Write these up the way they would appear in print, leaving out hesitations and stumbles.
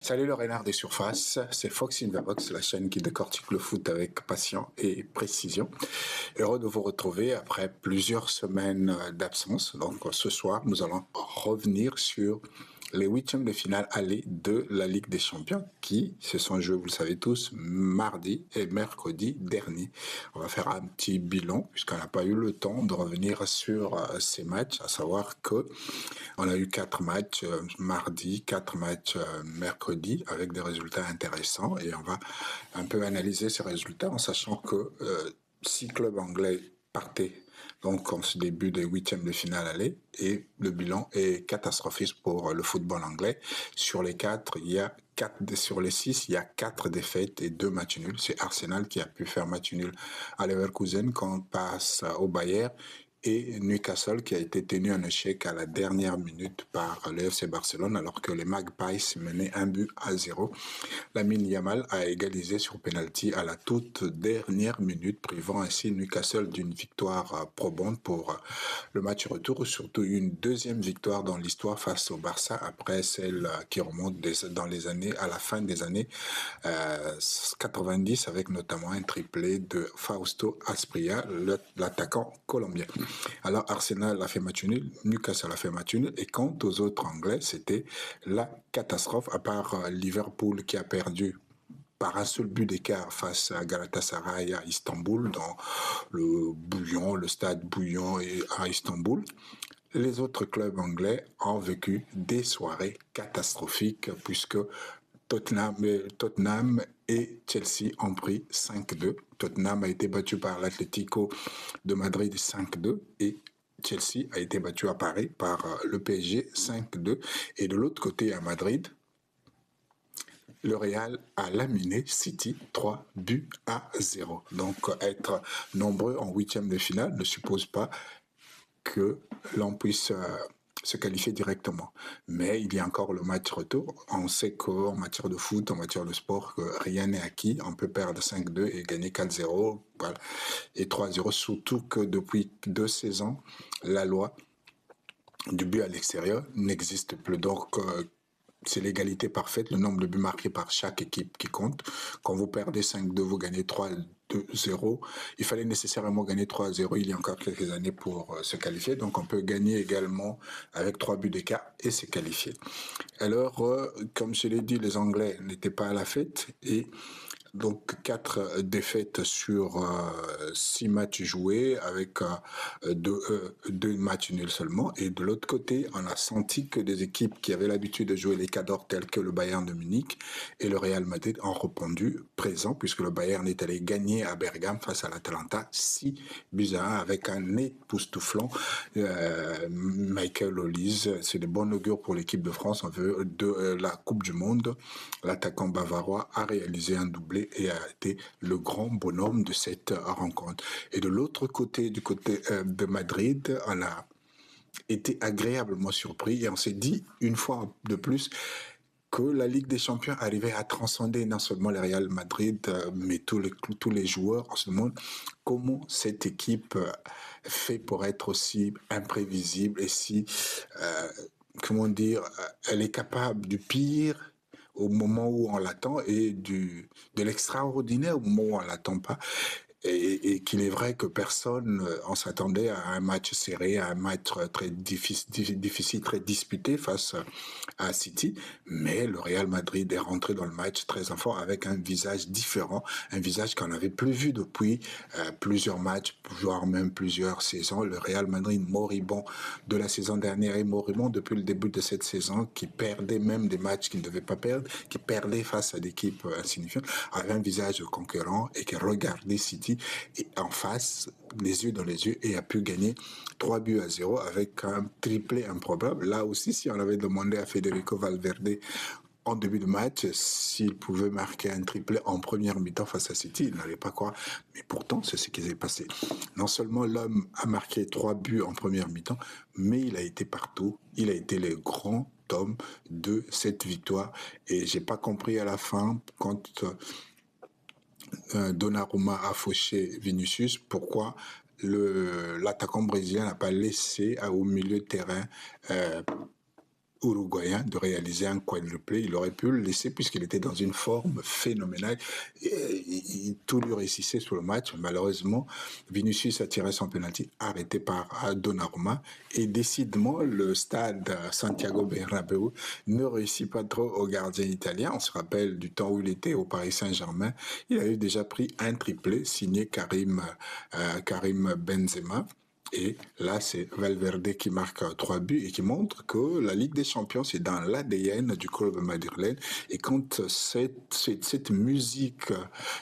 Salut le renard des surfaces, c'est Fox Inverbox, la chaîne qui décortique le foot avec passion et précision. Heureux de vous retrouver après plusieurs semaines d'absence. Donc ce soir, nous allons revenir sur les huitièmes de finale aller de la Ligue des Champions qui se sont joués, vous le savez tous, mardi et mercredi dernier. On va faire un petit bilan puisqu'on n'a pas eu le temps de revenir sur ces matchs, à savoir que on a eu 4 matchs mardi, 4 matchs mercredi avec des résultats intéressants et on va un peu analyser ces résultats en sachant que 6 clubs anglais partaient donc en ce début des huitièmes de finale aller et le bilan est catastrophique pour le football anglais. Sur les 4, il y a 4 sur les 6, il y a 4 défaites et 2 matchs nuls. C'est Arsenal qui a pu faire match nul à Leverkusen quand on passe au Bayern et Newcastle qui a été tenu en échec à la dernière minute par le FC Barcelone alors que les Magpies menaient 1-0. Lamine Yamal a égalisé sur penalty à la toute dernière minute, privant ainsi Newcastle d'une victoire probante pour le match retour, surtout une deuxième victoire dans l'histoire face au Barça après celle qui remonte dans les années, à la fin des années 90 avec notamment un triplé de Fausto Asprilla, l'attaquant colombien. Alors Arsenal a fait match nul, Newcastle a fait match nul, et quant aux autres Anglais, c'était la catastrophe, à part Liverpool qui a perdu par un seul but d'écart face à Galatasaray à Istanbul, dans le stade bouillon à Istanbul. Les autres clubs anglais ont vécu des soirées catastrophiques puisque Tottenham et Chelsea ont pris 5-2. Tottenham a été battu par l'Atlético de Madrid 5-2 et Chelsea a été battu à Paris par le PSG 5-2. Et de l'autre côté, à Madrid, le Real a laminé City 3-0. Donc être nombreux en huitième de finale ne suppose pas que l'on puisse se qualifier directement. Mais il y a encore le match retour. On sait qu'en matière de foot, en matière de sport, que rien n'est acquis. On peut perdre 5-2 et gagner 4-0 voilà. Et 3-0, surtout que depuis 2 saisons, la loi du but à l'extérieur n'existe plus. Donc, c'est l'égalité parfaite, le nombre de buts marqués par chaque équipe qui compte. Quand vous perdez 5-2, vous gagnez 3-0. Il fallait nécessairement gagner 3-0 il y a encore quelques années pour se qualifier. Donc on peut gagner également avec 3 buts d'écart et se qualifier. Alors, comme je l'ai dit, les Anglais n'étaient pas à la fête et donc 4 défaites sur 6 matchs joués avec deux matchs nuls seulement. Et de l'autre côté, on a senti que des équipes qui avaient l'habitude de jouer les cadors tels que le Bayern de Munich et le Real Madrid ont répondu présent puisque le Bayern est allé gagner à Bergame face à l'Atalanta 6-1 avec un époustouflant Michael Olise. C'est de bon augure pour l'équipe de France. On veut de la Coupe du Monde. L'attaquant bavarois a réalisé un doublé et a été le grand bonhomme de cette rencontre. Et de l'autre côté, du côté de Madrid, on a été agréablement surpris et on s'est dit une fois de plus que la Ligue des Champions arrivait à transcender non seulement le Real Madrid, mais tous les joueurs en ce moment. Comment cette équipe fait pour être aussi imprévisible et si, comment dire, elle est capable du pire au moment où on l'attend et de l'extraordinaire au moment où on l'attend pas. Et qu'il est vrai que personne, on s'attendait à un match serré, à un match très difficile, très disputé face à City, mais le Real Madrid est rentré dans le match très en fort avec un visage différent, un visage qu'on n'avait plus vu depuis plusieurs matchs, voire même plusieurs saisons. Le Real Madrid moribond de la saison dernière et moribond depuis le début de cette saison, qui perdait même des matchs qu'il ne devait pas perdre, qui perdait face à des équipes insignifiantes, avait un visage conquérant et qui regardait City et en face, les yeux dans les yeux, et a pu gagner 3-0 avec un triplé improbable. Là aussi, si on avait demandé à Federico Valverde en début de match s'il pouvait marquer un triplé en première mi-temps face à City, il n'allait pas croire. Mais pourtant, c'est ce qui s'est passé. Non seulement l'homme a marqué 3 buts en première mi-temps, mais il a été partout. Il a été le grand homme de cette victoire. Et j'ai pas compris à la fin, quand Donnarumma a fauché Vinicius, pourquoi l'attaquant brésilien n'a pas laissé au milieu de terrain uruguayen de réaliser un quadruplé. Il aurait pu le laisser puisqu'il était dans une forme phénoménale. Tout lui réussissait sur le match. Malheureusement, Vinicius a tiré son penalty arrêté par Donnarumma. Et décidément, le stade Santiago Bernabéu ne réussit pas trop au gardien italien. On se rappelle du temps où il était au Paris Saint-Germain. Il avait déjà pris un triplé signé Karim Benzema. Et là, c'est Valverde qui marque 3 buts et qui montre que la Ligue des Champions, c'est dans l'ADN du club madrilène. Et quand cette musique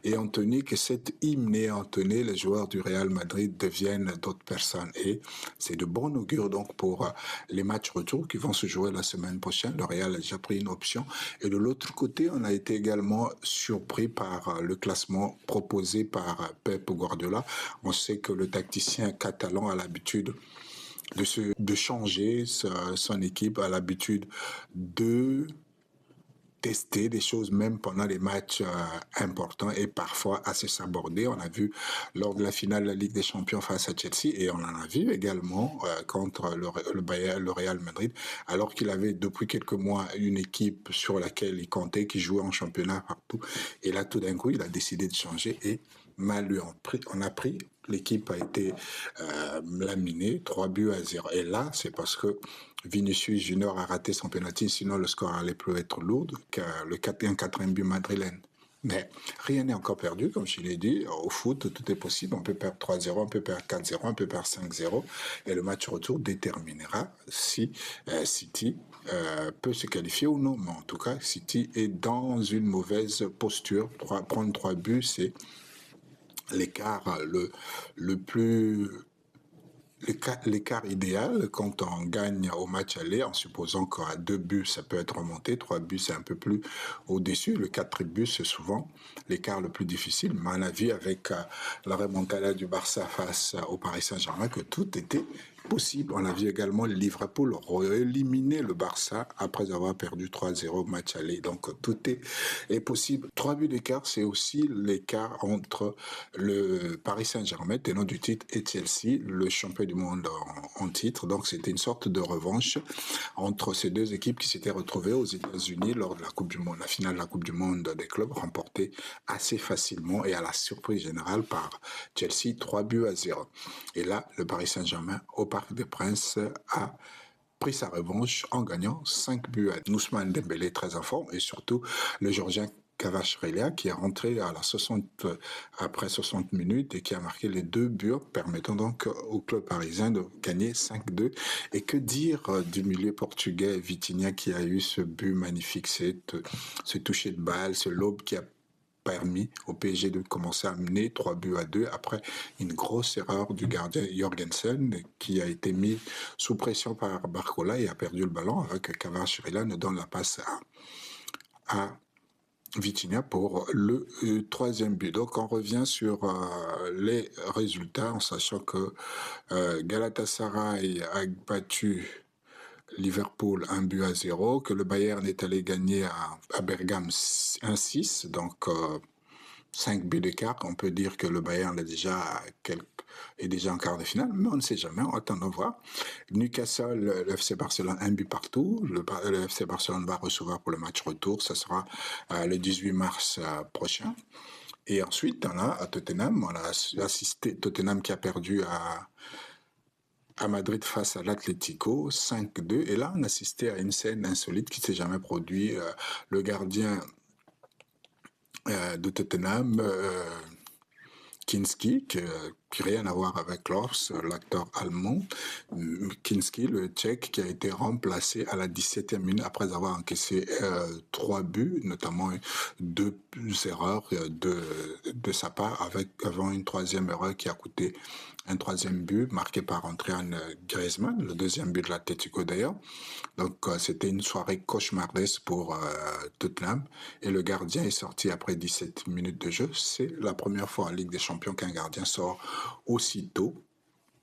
est entonnée, que cette hymne est entonnée, les joueurs du Real Madrid deviennent d'autres personnes. Et c'est de bon augure donc pour les matchs retour qui vont se jouer la semaine prochaine. Le Real a déjà pris une option. Et de l'autre côté, on a été également surpris par le classement proposé par Pep Guardiola. On sait que le tacticien catalan a l'habitude de changer son équipe, a l'habitude de tester des choses même pendant les matchs importants et parfois assez sabordés. On a vu lors de la finale de la Ligue des Champions face à Chelsea et on en a vu également contre le Real Madrid, alors qu'il avait depuis quelques mois une équipe sur laquelle il comptait, qui jouait en championnat partout. Et là, tout d'un coup, il a décidé de changer et mal lui on a pris. L'équipe a été laminée, 3 buts à 0. Et là, c'est parce que Vinicius Junior a raté son penalty, sinon le score allait plus être lourd, car le 4e but madrilène. Mais rien n'est encore perdu, comme je l'ai dit. Au foot, tout est possible. On peut perdre 3-0, on peut perdre 4-0, on peut perdre 5-0. Et le match retour déterminera si City peut se qualifier ou non. Mais en tout cas, City est dans une mauvaise posture. Prendre 3 buts, c'est l'écart le plus l'écart idéal quand on gagne au match aller, en supposant qu'à 2 buts, ça peut être remonté, 3 buts, c'est un peu plus au-dessus, le 4 buts, c'est souvent l'écart le plus difficile. Mais on a vu avec la remontada du Barça face au Paris Saint-Germain que tout était possible. On a vu également le Liverpool éliminer le Barça après avoir perdu 3-0 au match aller. Donc tout est possible. 3 buts d'écart, c'est aussi l'écart entre le Paris Saint-Germain, tenant du titre, et Chelsea, le champion du monde en titre. Donc c'était une sorte de revanche entre ces deux équipes qui s'étaient retrouvées aux États-Unis lors de la Coupe du Monde, la finale de la Coupe du Monde des clubs, remportée assez facilement et à la surprise générale par Chelsea, 3 buts à 0. Et là, le Paris Saint-Germain, au Parc des Princes, a pris sa revanche en gagnant 5 buts à Ousmane Dembélé, très en forme, et surtout le Georgien Kvaratskhelia qui est rentré après 60 minutes et qui a marqué les 2 buts, permettant donc au club parisien de gagner 5-2. Et que dire du milieu portugais Vitinha qui a eu ce but magnifique, ce toucher de balle, ce lob qui a permis au PSG de commencer à mener 3 buts à 2 après une grosse erreur du gardien Jorgensen qui a été mis sous pression par Barcola et a perdu le ballon avec Kvaratskhelia ne donne la passe à Vitinha pour le 3e but. Donc on revient sur les résultats en sachant que Galatasaray a battu Liverpool 1 but à 0, que le Bayern est allé gagner à Bergame 1-6, donc 5 buts d'écart. On peut dire que le Bayern est déjà en quart de finale, mais on ne sait jamais, on attend de voir. Newcastle, le FC Barcelone, 1 but partout. Le FC Barcelone va recevoir pour le match retour, ça sera le 18 mars prochain. Et ensuite, on a à Tottenham, on a assisté Tottenham qui a perdu à Madrid face à l'Atlético, 5-2. Et là, on assistait à une scène insolite qui ne s'est jamais produite. Le gardien de Tottenham, Kinski, qui n'a rien à voir avec Lors, l'acteur allemand. Kinski, le Tchèque, qui a été remplacé à la 17e minute après avoir encaissé 3 buts, notamment 2 erreurs de sa part, avant une 3e erreur qui a coûté un 3e but marqué par Antoine Griezmann, le 2e but de l'Atlético d'ailleurs. Donc c'était une soirée cauchemardesque pour Tottenham et le gardien est sorti après 17 minutes de jeu. C'est la première fois en Ligue des Champions qu'un gardien sort aussitôt,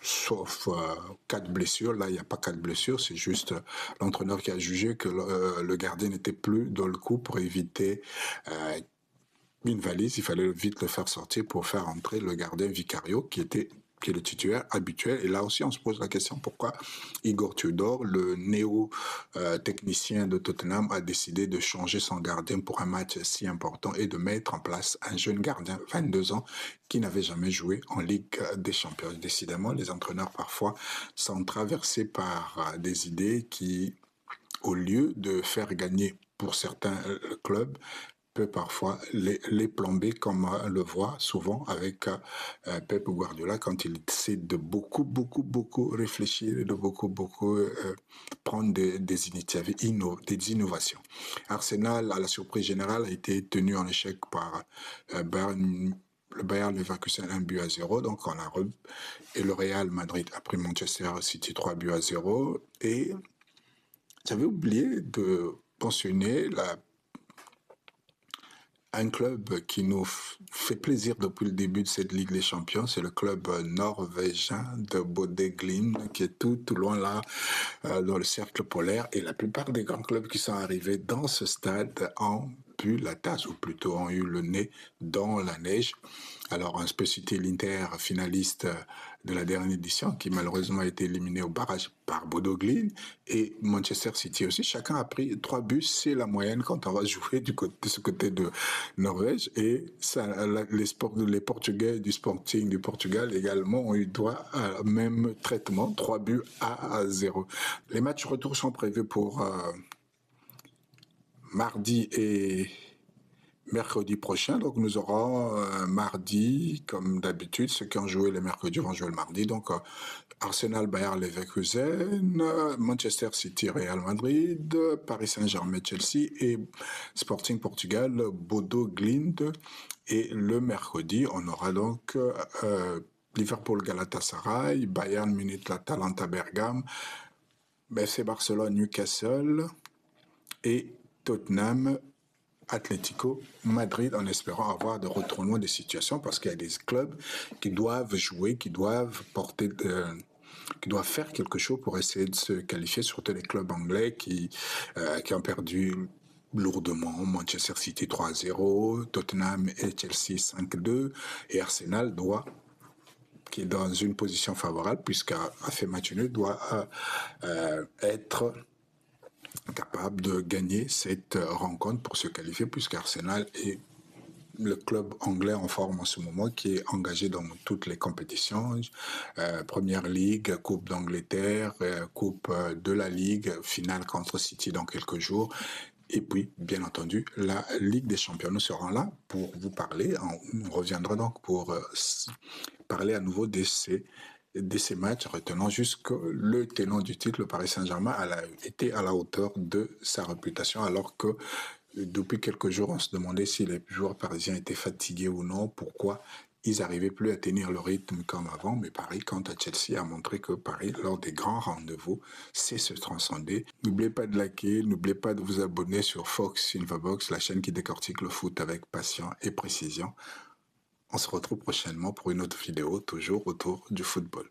sauf 4 blessures. Là, il n'y a pas 4 blessures, c'est juste l'entraîneur qui a jugé que le gardien n'était plus dans le coup pour éviter une valise. Il fallait vite le faire sortir pour faire entrer le gardien Vicario qui était qui est le titulaire habituel. Et là aussi, on se pose la question pourquoi Igor Tudor, le néo-technicien de Tottenham, a décidé de changer son gardien pour un match si important et de mettre en place un jeune gardien, 22 ans, qui n'avait jamais joué en Ligue des Champions. Décidément, les entraîneurs parfois sont traversés par des idées qui, au lieu de faire gagner pour certains clubs, peut parfois les plomber, comme le voit souvent avec Pep Guardiola quand il décide de beaucoup réfléchir et de beaucoup prendre des initiatives, des innovations. Arsenal, à la surprise générale, a été tenu en échec par le Bayern Leverkusen 1-0, donc on a et le Real Madrid a pris Manchester City 3-0. Et j'avais oublié de mentionner un club qui nous fait plaisir depuis le début de cette Ligue des Champions, c'est le club norvégien de Bodø Glimt, qui est tout loin là, dans le cercle polaire. Et la plupart des grands clubs qui sont arrivés dans ce stade ont pu la tasse, ou plutôt ont eu le nez dans la neige. Alors, on peut citer l'Inter, finaliste de la dernière édition, qui malheureusement a été éliminé au barrage par Bodø Glimt, et Manchester City aussi. Chacun a pris 3 buts, c'est la moyenne quand on va jouer de ce côté de Norvège. Et ça, les Portugais du Sporting du Portugal également ont eu droit à même traitement, 3 buts à 0. Les matchs retour sont prévus pour mardi et mercredi prochain. Donc nous aurons mardi, comme d'habitude, ceux qui ont joué le mercredi vont jouer le mardi. Donc Arsenal, Bayer Leverkusen, Manchester City, Real Madrid, Paris Saint-Germain, Chelsea et Sporting Portugal, Bodø Glimt. Et le mercredi, on aura donc Liverpool, Galatasaray, Bayern Munich, Atalanta, Bergame, FC Barcelone, Newcastle et Tottenham, Atlético Madrid, en espérant avoir de retournements de situation, parce qu'il y a des clubs qui doivent jouer, qui doivent qui doivent faire quelque chose pour essayer de se qualifier, surtout les clubs anglais qui ont perdu lourdement. Manchester City 3-0, Tottenham et Chelsea 5-2, et Arsenal qui est dans une position favorable, puisqu'à fait match nul, doit être capable de gagner cette rencontre pour se qualifier, puisqu'Arsenal est le club anglais en forme en ce moment, qui est engagé dans toutes les compétitions, Première Ligue, Coupe d'Angleterre, Coupe de la Ligue, finale contre City dans quelques jours, et puis, bien entendu, la Ligue des Champions. Nous serons là pour vous parler, on reviendra donc pour parler à nouveau de ces matchs, retenant juste que le tenant du titre, le Paris Saint-Germain, a été à la hauteur de sa réputation, alors que depuis quelques jours, on se demandait si les joueurs parisiens étaient fatigués ou non, pourquoi ils n'arrivaient plus à tenir le rythme comme avant. Mais Paris, quant à Chelsea, a montré que Paris, lors des grands rendez-vous, sait se transcender. N'oubliez pas de liker, n'oubliez pas de vous abonner sur Fox Infobox, la chaîne qui décortique le foot avec passion et précision. On se retrouve prochainement pour une autre vidéo, toujours autour du football.